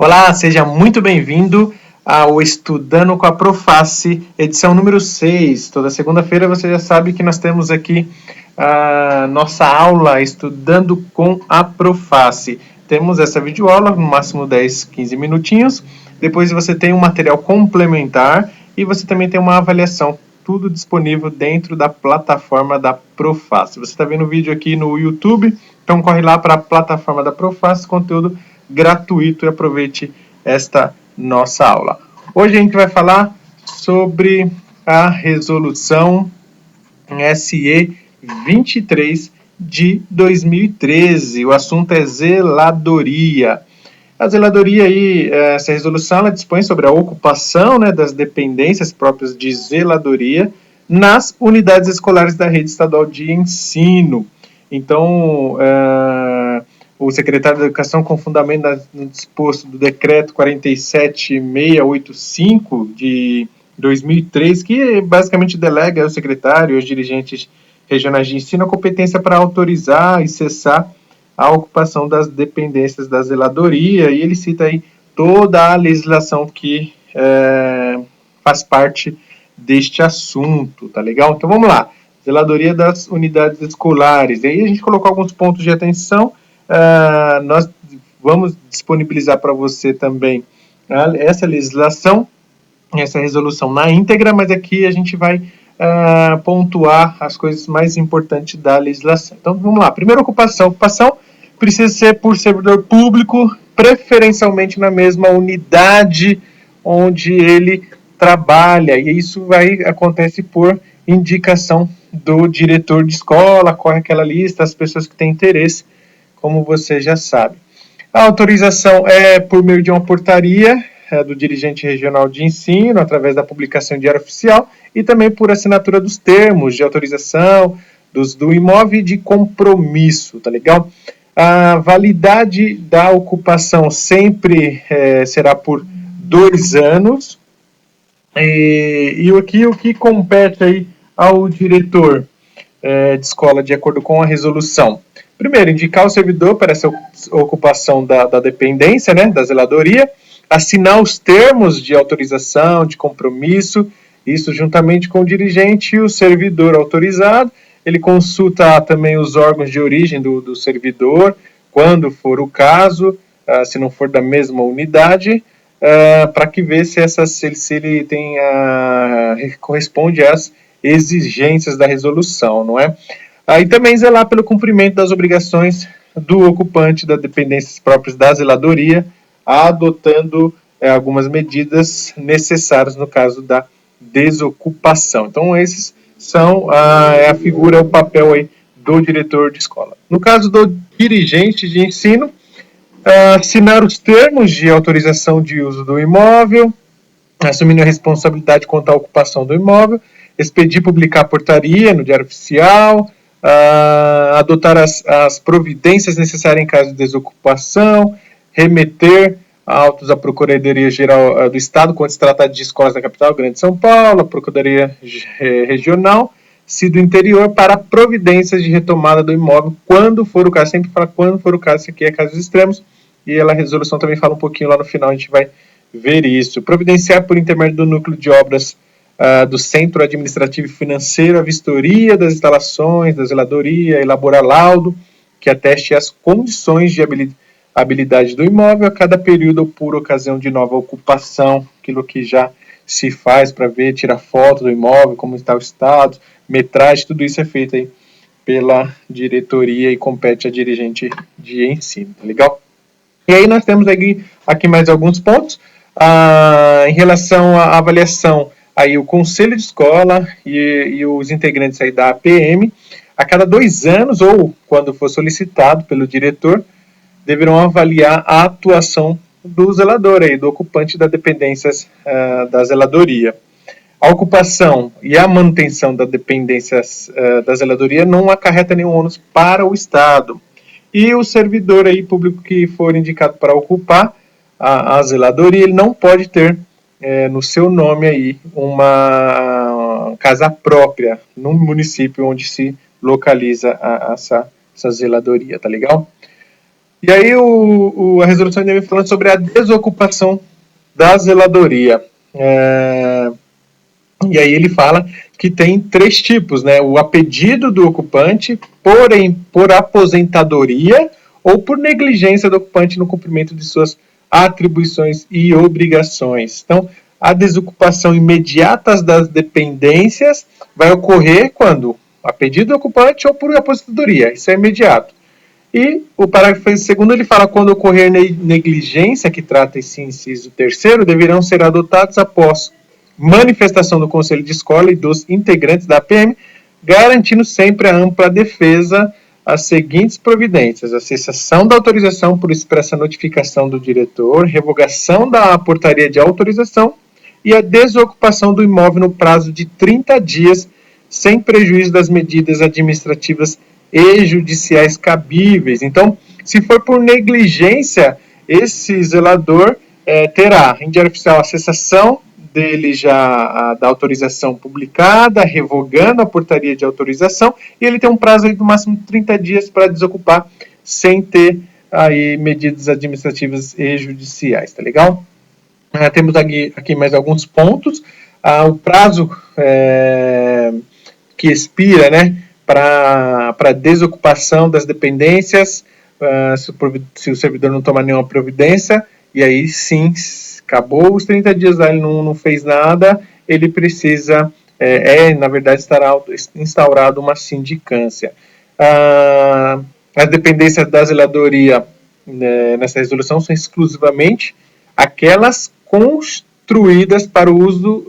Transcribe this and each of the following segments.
Olá, seja muito bem-vindo ao Estudando com a Proface, edição número 6. Toda segunda-feira você já sabe que nós temos aqui a nossa aula Estudando com a Proface. Temos essa videoaula, no máximo 10, 15 minutinhos. Depois você tem um material complementar e você também tem uma avaliação. Tudo disponível dentro da plataforma da Proface. Você está vendo o vídeo aqui no YouTube, então corre lá para a plataforma da Proface, conteúdo gratuito, e aproveite esta nossa aula. Hoje a gente vai falar sobre a resolução SE 23 de 2013. O assunto é zeladoria. A zeladoria aí, essa resolução, ela dispõe sobre a ocupação, das dependências próprias de zeladoria nas unidades escolares da rede estadual de ensino. Então, o secretário da Educação, com fundamento no disposto do decreto 47685 de 2003, que basicamente delega ao secretário e aos dirigentes regionais de ensino a competência para autorizar e cessar a ocupação das dependências da zeladoria, e ele cita aí toda a legislação que faz parte deste assunto, tá legal? Então vamos lá, zeladoria das unidades escolares. E aí a gente colocou alguns pontos de atenção. Nós vamos disponibilizar para você também essa legislação, essa resolução na íntegra, mas aqui a gente vai pontuar as coisas mais importantes da legislação. Então vamos lá, primeira ocupação. Ocupação precisa ser por servidor público, preferencialmente na mesma unidade onde ele trabalha, e isso acontece por indicação do diretor de escola, corre aquela lista, as pessoas que têm interesse, como você já sabe. A autorização é por meio de uma portaria do dirigente regional de ensino, através da publicação em diário oficial, e também por assinatura dos termos de autorização do imóvel e de compromisso, tá legal? A validade da ocupação sempre será por 2 anos, e o que compete aí ao diretor de escola, de acordo com a resolução? Primeiro, indicar o servidor para essa ocupação da dependência, da zeladoria, assinar os termos de autorização, de compromisso, isso juntamente com o dirigente e o servidor autorizado. Ele consulta também os órgãos de origem do servidor, quando for o caso, se não for da mesma unidade, para que vê se ele corresponde às exigências da resolução, não é? E também zelar pelo cumprimento das obrigações do ocupante das dependências próprias da zeladoria, adotando algumas medidas necessárias no caso da desocupação. Então, esses são a figura, o papel aí do diretor de escola. No caso do dirigente de ensino, assinar os termos de autorização de uso do imóvel, assumindo a responsabilidade quanto à ocupação do imóvel, expedir e publicar a portaria no diário oficial, adotar as providências necessárias em caso de desocupação, remeter autos à Procuradoria-Geral do Estado, quando se trata de escolas da capital, Grande São Paulo, a Procuradoria Regional, se do interior, para providências de retomada do imóvel, quando for o caso. Sempre fala quando for o caso, isso aqui é casos extremos, e a resolução também fala um pouquinho lá no final, a gente vai ver isso. Providenciar por intermédio do núcleo de obras do Centro Administrativo e Financeiro a vistoria das instalações, da zeladoria, elaborar laudo que ateste as condições de habilidade do imóvel a cada período ou por ocasião de nova ocupação, aquilo que já se faz para ver, tirar foto do imóvel, como está o estado, metragem, tudo isso é feito aí pela diretoria e compete a dirigente de ensino, tá legal? E aí nós temos aqui mais alguns pontos. Em relação à avaliação, aí o conselho de escola e os integrantes aí da APM, a cada 2 anos, ou quando for solicitado pelo diretor, deverão avaliar a atuação do zelador, do ocupante das dependências da zeladoria. A ocupação e a manutenção das dependências da zeladoria não acarreta nenhum ônus para o Estado. E o servidor público que for indicado para ocupar a zeladoria, ele não pode ter no seu nome uma casa própria no município onde se localiza essa zeladoria, tá legal? E aí a resolução ainda vem falando sobre a desocupação da zeladoria. E aí ele fala que tem 3 tipos, né? O a pedido do ocupante, porém por aposentadoria ou por negligência do ocupante no cumprimento de suas atribuições e obrigações. Então, a desocupação imediata das dependências vai ocorrer quando? A pedido do ocupante ou por aposentadoria. Isso é imediato. E o parágrafo 2º ele fala quando ocorrer negligência, que trata esse inciso 3º, deverão ser adotados após manifestação do Conselho de Escola e dos integrantes da PM, garantindo sempre a ampla defesa as seguintes providências: a cessação da autorização por expressa notificação do diretor, revogação da portaria de autorização e a desocupação do imóvel no prazo de 30 dias, sem prejuízo das medidas administrativas e judiciais cabíveis. Então, se for por negligência, esse zelador terá em diário oficial a cessação dele já da autorização publicada, revogando a portaria de autorização, e ele tem um prazo aí do máximo de 30 dias para desocupar, sem ter aí medidas administrativas e judiciais, tá legal? Temos aqui mais alguns pontos. O prazo que expira, né, para desocupação das dependências, se o servidor não tomar nenhuma providência, e aí sim, acabou os 30 dias lá, ele não fez nada, ele precisa, na verdade, estará instaurado uma sindicância. As dependências da zeladoria nessa resolução são exclusivamente aquelas construídas para o uso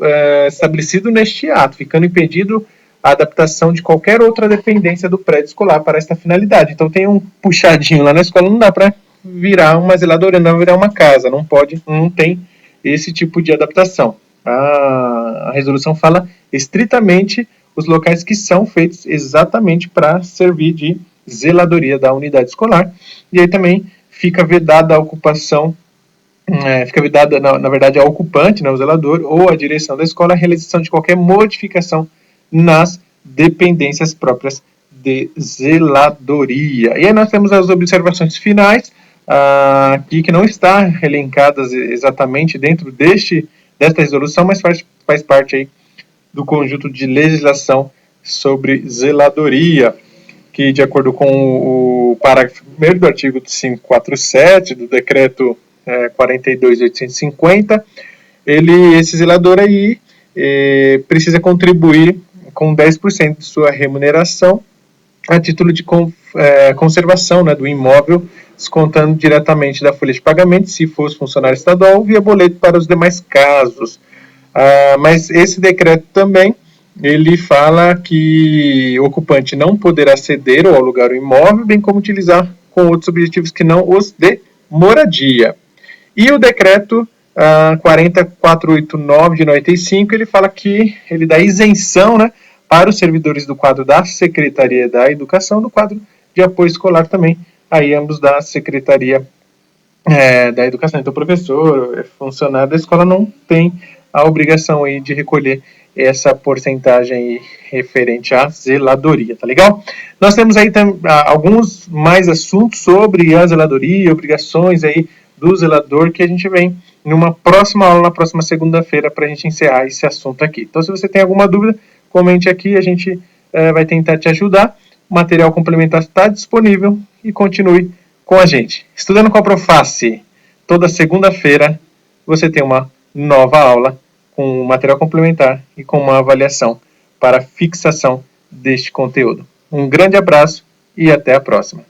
estabelecido neste ato, ficando impedido a adaptação de qualquer outra dependência do prédio escolar para esta finalidade. Então tem um puxadinho lá na escola, não dá para virar uma zeladoria, não virar uma casa, não pode, não tem esse tipo de adaptação. A resolução fala estritamente os locais que são feitos exatamente para servir de zeladoria da unidade escolar, e aí também fica vedada a ocupação, fica vedada, na verdade, ao ocupante, né, o zelador, ou a direção da escola, a realização de qualquer modificação nas dependências próprias de zeladoria. E aí nós temos as observações finais, aqui que não está elencadas exatamente dentro desta resolução, mas faz parte aí do conjunto de legislação sobre zeladoria, que de acordo com o parágrafo 1º do artigo 547 do decreto 42.850, esse zelador aí precisa contribuir com 10% de sua remuneração a título de conservação, né, do imóvel, descontando diretamente da folha de pagamento, se fosse funcionário estadual, via boleto para os demais casos. Mas esse decreto também, ele fala que o ocupante não poderá ceder ou alugar o imóvel, bem como utilizar com outros objetivos que não os de moradia. E o decreto 40489 de 95, ele fala que ele dá isenção, né, para os servidores do quadro da Secretaria da Educação, do quadro de apoio escolar também, aí ambos da Secretaria da Educação. Então, o professor, funcionário da escola não tem a obrigação aí de recolher essa porcentagem aí referente à zeladoria, tá legal? Nós temos aí alguns mais assuntos sobre a zeladoria, obrigações aí do zelador, que a gente vem numa próxima aula, na próxima segunda-feira, para a gente encerrar esse assunto aqui. Então, se você tem alguma dúvida, comente aqui, a gente vai tentar te ajudar. O material complementar está disponível e continue com a gente. Estudando com a Proface, toda segunda-feira você tem uma nova aula com material complementar e com uma avaliação para fixação deste conteúdo. Um grande abraço e até a próxima.